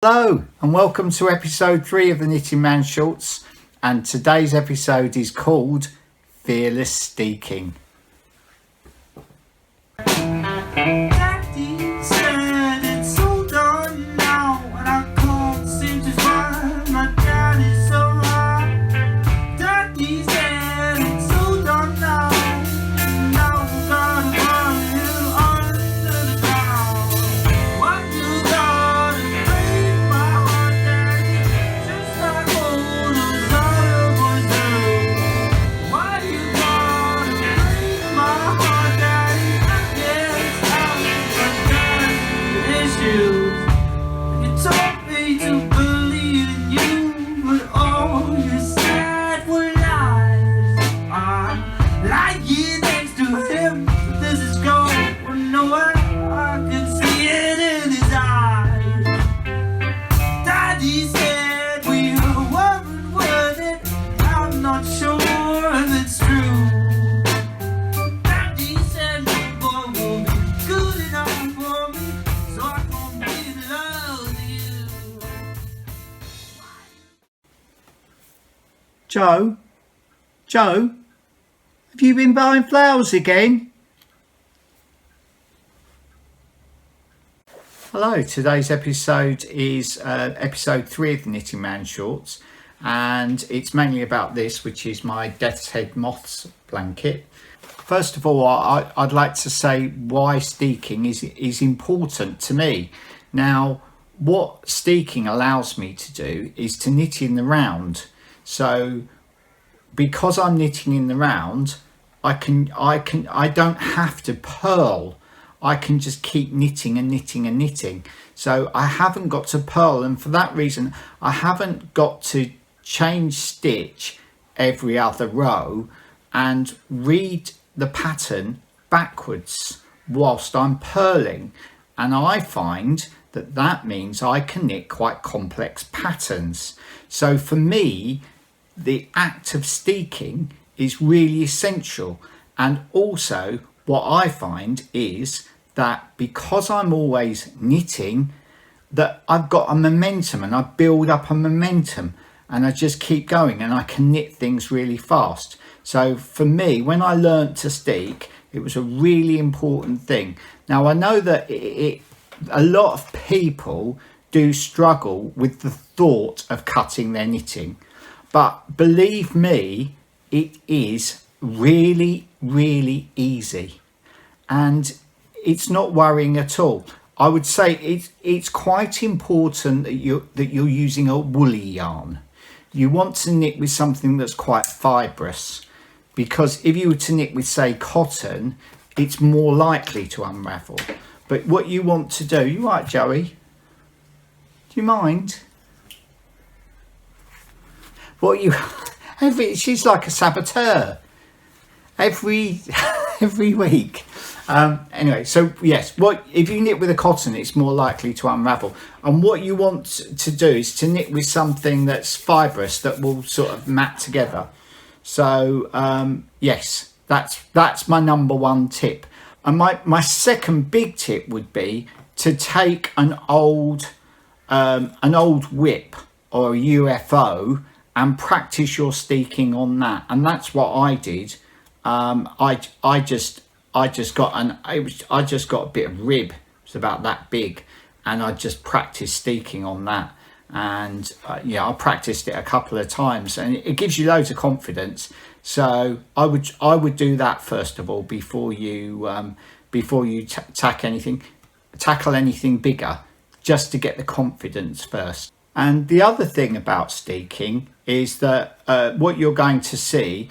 Hello and welcome to episode 3 of the Knitting Man Shorts, and today's episode is called Fearless Steeking. Joe, have you been buying flowers again? Hello, today's episode is episode 3 of the Knitting Man Shorts, and it's mainly about this, which is my Death's Head Moths blanket. First of all, I'd like to say why steeking is important to me. Now, what steeking allows me to do is to knit in the round. So because I'm knitting in the round, I don't have to purl. I can just keep knitting and knitting and knitting. So I haven't got to purl, and for that reason I haven't got to change stitch every other row and read the pattern backwards whilst I'm purling. And I find that means I can knit quite complex patterns. So for me, the act of steeking is really essential. And also what I find is that because I'm always knitting, that I've got a momentum and I build up a momentum and I just keep going and I can knit things really fast. So for me, when I learned to steek, it was a really important thing. Now I know that a lot of people do struggle with the thought of cutting their knitting. But believe me, it is really, really easy, and it's not worrying at all. I would say it's quite important that you're using a woolly yarn. You want to knit with something that's quite fibrous, because if you were to knit with, say, cotton, it's more likely to unravel. But what you want to do, you right, Joey? Do you mind? She's like a saboteur every week. Anyway, so yes, if you knit with a cotton, it's more likely to unravel. And what you want to do is to knit with something that's fibrous, that will sort of mat together. So yes, that's my number one tip. And my second big tip would be to take an old whip or a UFO and practice your steeking on that. And that's what I did. I just got a bit of rib. It was about that big, and I just practiced steeking on that. And I practiced it a couple of times, and it gives you loads of confidence. So I would do that first of all before you tackle anything bigger, just to get the confidence first. And the other thing about steeking is that what you're going to see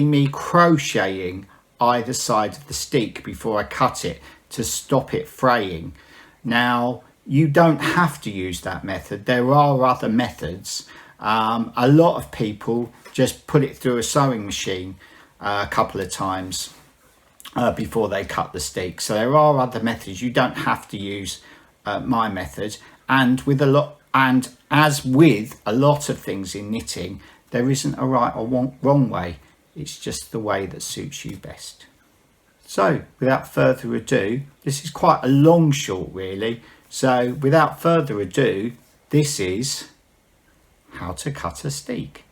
me crocheting either side of the steek before I cut it to stop it fraying. Now, you don't have to use that method. There are other methods. A lot of people just put it through a sewing machine a couple of times before they cut the steek. So there are other methods. You don't have to use my method. And as with a lot of things in knitting, there isn't a right or wrong way. It's just the way that suits you best. So without further ado, this is quite a long short really, So without further ado, this is how to cut a steek.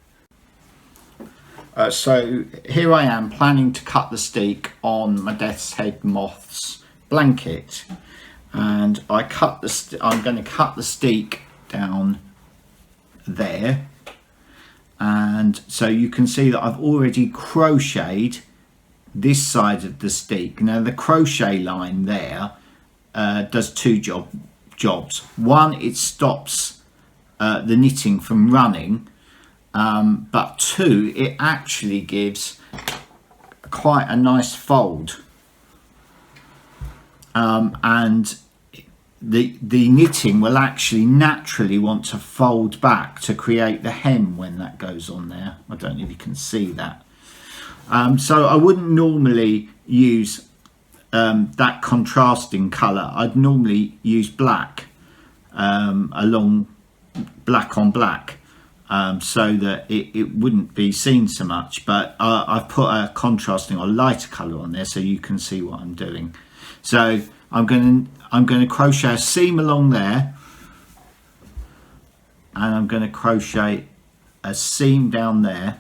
So here I am planning to cut the steek on my Death's Head Moths blanket, and I'm going to cut the steek down there, and so you can see that I've already crocheted this side of the steek. Now the crochet line there does two jobs. One, it stops the knitting from running, but two, it actually gives quite a nice fold, and the knitting will actually naturally want to fold back to create the hem when that goes on there. I don't know if you can see that. So I wouldn't normally use that contrasting colour. I'd normally use black, along black on black, so that it wouldn't be seen so much, but I've put a contrasting or lighter colour on there so you can see what I'm doing. So I'm going to crochet a seam along there, and I'm going to crochet a seam down there,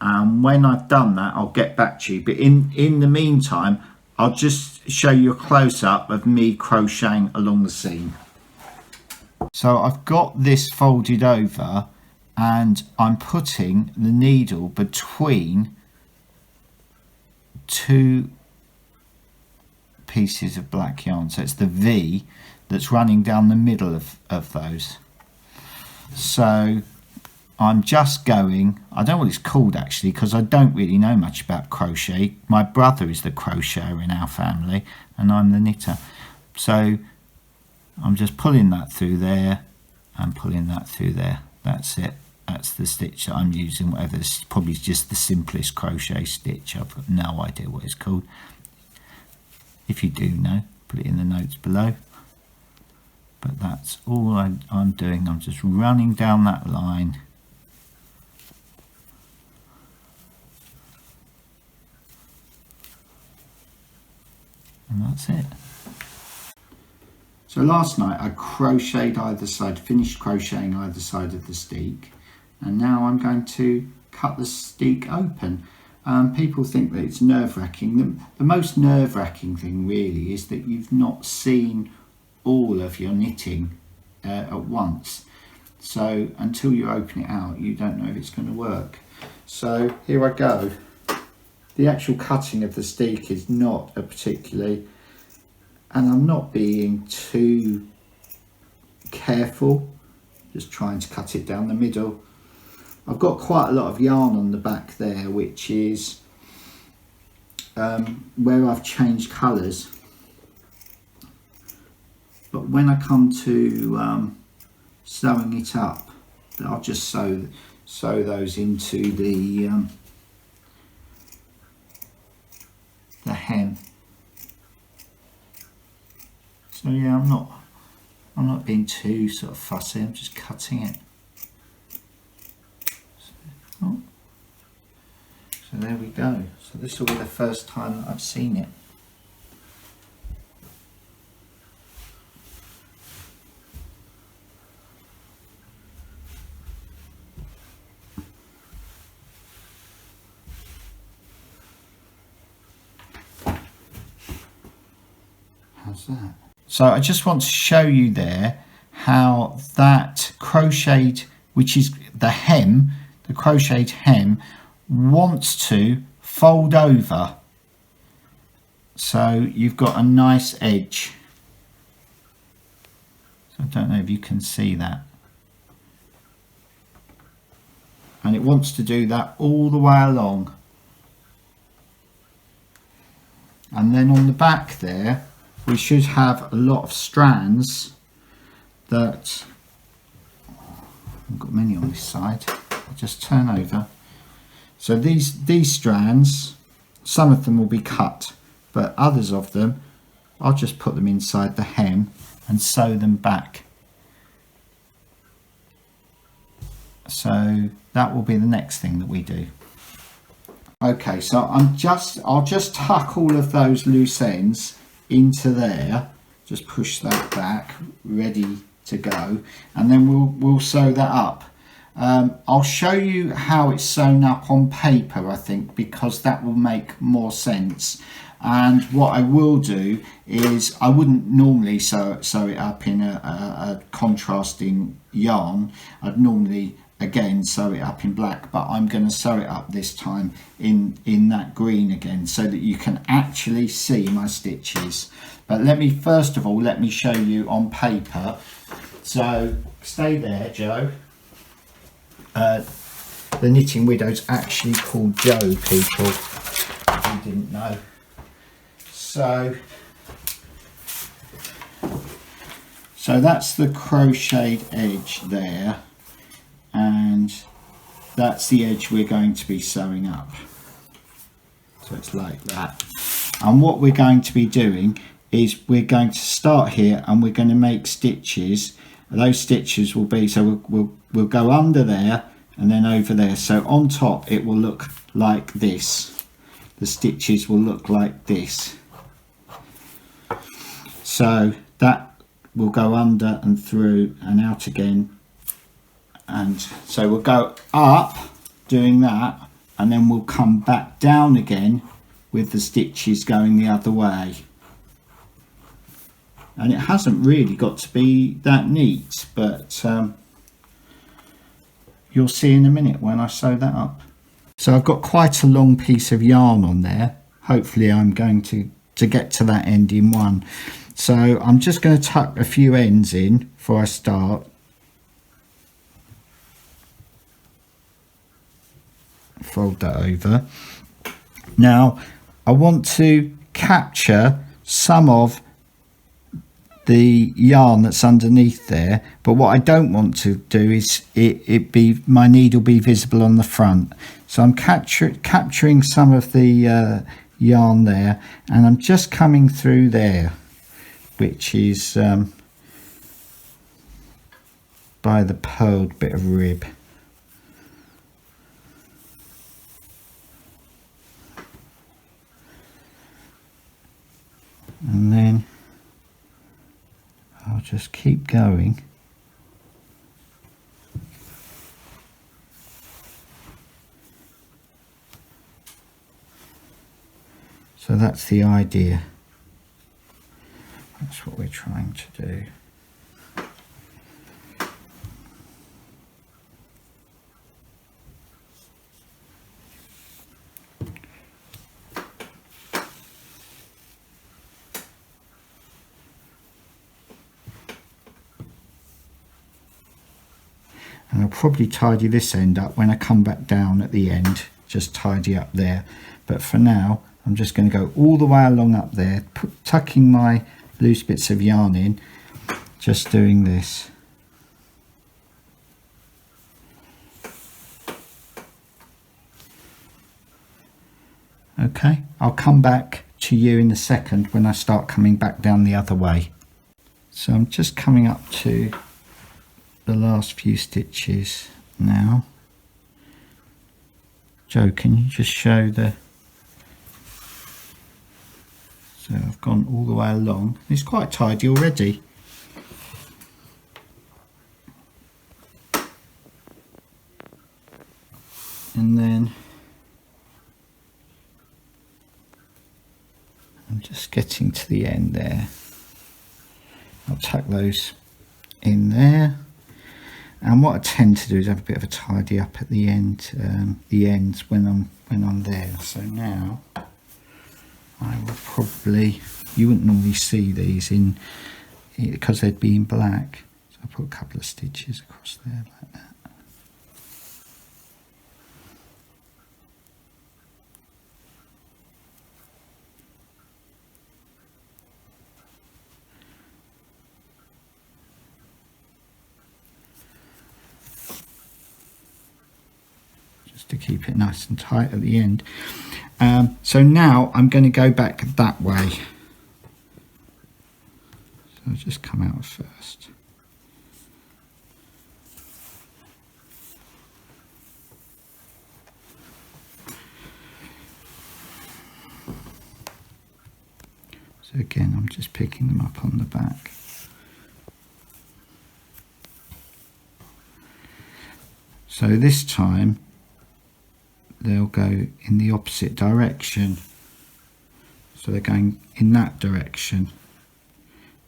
and when I've done that I'll get back to you, but in the meantime I'll just show you a close-up of me crocheting along the seam. So I've got this folded over, and I'm putting the needle between two pieces of black yarn, so it's the V that's running down the middle of those. So I'm just going, I don't know what it's called actually, because I don't really know much about crochet. My brother is the crocheter in our family and I'm the knitter. So I'm just pulling that through there and pulling that through there. That's it. That's the stitch that I'm using, whatever. This is probably just the simplest crochet stitch. I've got no idea what it's called. If you do know, put it in the notes below. But that's all I'm doing. I'm just running down that line. And that's it. So last night I crocheted either side, finished crocheting either side of the steek, and now I'm going to cut the steek open. People think that it's nerve-wracking. The most nerve-wracking thing really is that you've not seen all of your knitting at once. So until you open it out, you don't know if it's going to work. So here I go. The actual cutting of the steek is not a particularly, and I'm not being too careful, just trying to cut it down the middle. I've got quite a lot of yarn on the back there, which is where I've changed colours. But when I come to sewing it up, I'll just sew those into the hem. So yeah, I'm not being too sort of fussy. I'm just cutting it. So there we go. So this will be the first time that I've seen it. How's that? So I just want to show you there how that crocheted, which is the hem, the crocheted hem, wants to fold over. So you've got a nice edge. So I don't know if you can see that. And it wants to do that all the way along. And then on the back there, we should have a lot of strands that, I've got many on this side. I'll just turn over. So these strands, some of them will be cut, but others of them, I'll just put them inside the hem and sew them back. So that will be the next thing that we do. Okay, so I'll just tuck all of those loose ends into there, just push that back, ready to go, and then we'll sew that up. I'll show you how it's sewn up on paper, I think, because that will make more sense. And what I will do is, I wouldn't normally sew it up in a contrasting yarn. I'd normally again sew it up in black, but I'm going to sew it up this time in that green again, so that you can actually see my stitches. But let me first of all, let me show you on paper. So stay there, Joe. The Knitting Widow's actually called Joe, people, if you didn't know. So that's the crocheted edge there, and that's the edge we're going to be sewing up. So it's like that. And what we're going to be doing is we're going to start here and we're going to make stitches. Those stitches will be, so we'll go under there and then over there. So on top it will look like this. The stitches will look like this. So that will go under and through and out again. And so we'll go up doing that, and then we'll come back down again with the stitches going the other way. And it hasn't really got to be that neat, but you'll see in a minute when I sew that up. So I've got quite a long piece of yarn on there. Hopefully I'm going to get to that end in one. So I'm just going to tuck a few ends in before I start. Fold that over. Now I want to capture some of the yarn that's underneath there, but what I don't want to do is my needle be visible on the front. So I'm capturing some of the yarn there, and I'm just coming through there, which is by the purled bit of rib. And then I'll just keep going. So that's the idea. That's what we're trying to do. And I'll probably tidy this end up when I come back down at the end, just tidy up there. But for now, I'm just going to go all the way along up there, tucking my loose bits of yarn in, just doing this. Okay, I'll come back to you in a second when I start coming back down the other way. So I'm just coming up to the last few stitches now. Joe, can you just show the... So I've gone all the way along. It's quite tidy already. And then I'm just getting to the end there. I'll tuck those in there. And what I tend to do is have a bit of a tidy up at the end, the ends when I'm there. So now I will probably, you wouldn't normally see these in, because they'd be in black. So I'll put a couple of stitches across there like that. To keep it nice and tight at the end. So now I'm going to go back that way. So I'll just come out first. So So again, I'm just picking them up on the back. So this time they'll go in the opposite direction. So they're going in that direction.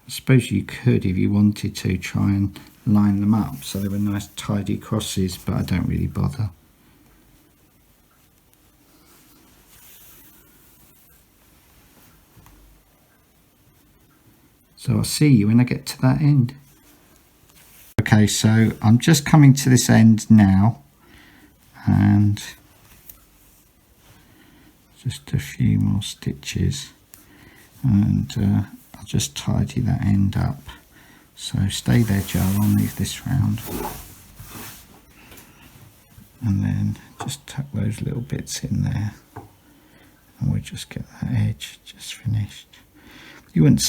I suppose you could, if you wanted to, try and line them up so they were nice tidy crosses, but I don't really bother. So I'll see you when I get to that end. Okay, so I'm just coming to this end now, and just a few more stitches, and I'll just tidy that end up. So stay there, Joe, I'll move this round, and then just tuck those little bits in there, and we'll just get that edge just finished. You won't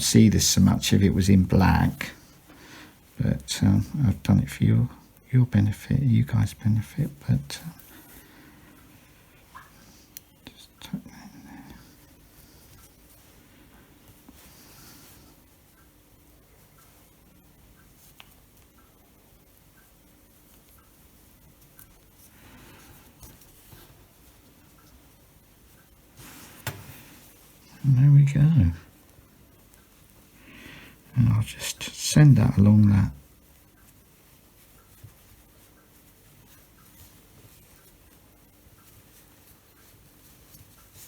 see this so much if it was in black, but I've done it for your benefit, you guys' benefit. But just tuck that in there. And there we go. And I'll just send that along that.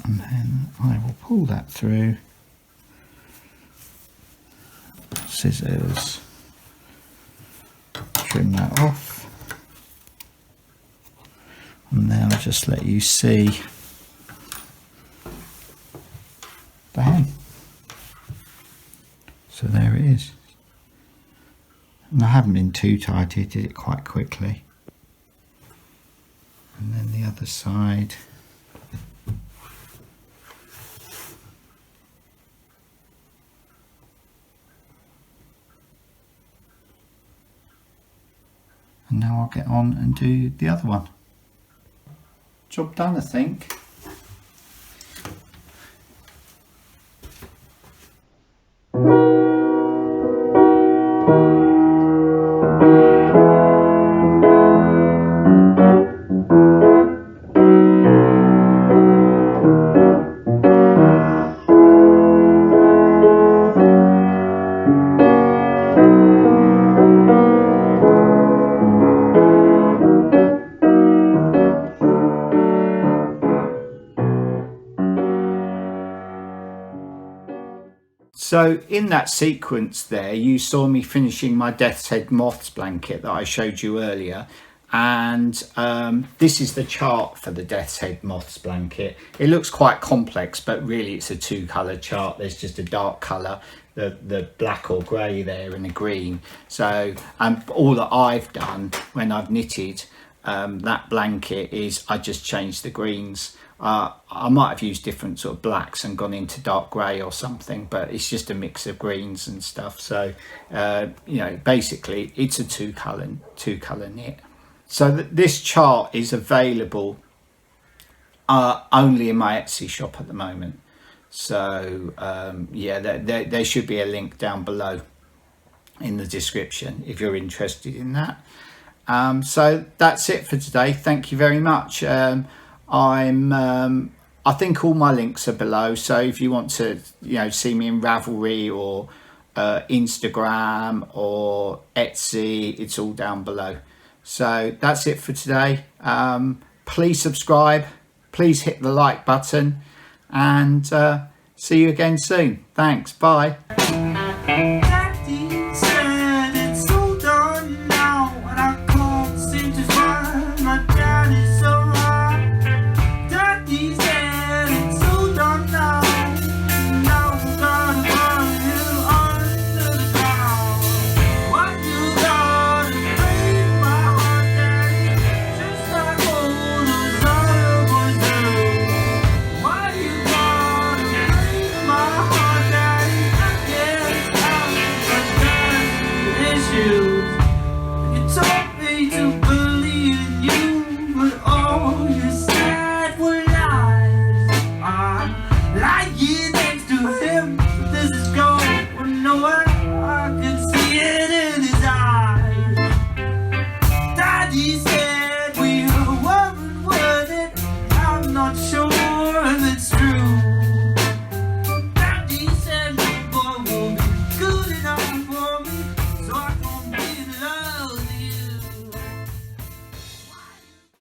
And then I will pull that through. Scissors. Trim that off. And then I'll just let you see the hem. So there it is. And I haven't been too tidy, did it quite quickly. And then the other side. And now I'll get on and do the other one. Job done, I think. So in that sequence there, you saw me finishing my Death's Head Moths blanket that I showed you earlier. And this is the chart for the Death's Head Moths blanket. It looks quite complex, but really it's a two-colour chart. There's just a dark colour, the black or grey there, and a green. So all that I've done when I've knitted that blanket is I just changed the greens. I might have used different sort of blacks and gone into dark grey or something, but it's just a mix of greens and stuff. So you know, basically it's a two colour knit. So this chart is available only in my Etsy shop at the moment. So yeah, there should be a link down below in the description if you're interested in that. So that's it for today. Thank you very much. I think all my links are below, so if you want to, you know, see me in Ravelry or Instagram or Etsy, it's all down below. So that's it for today. Please subscribe, please hit the like button, and see you again soon. Thanks, bye.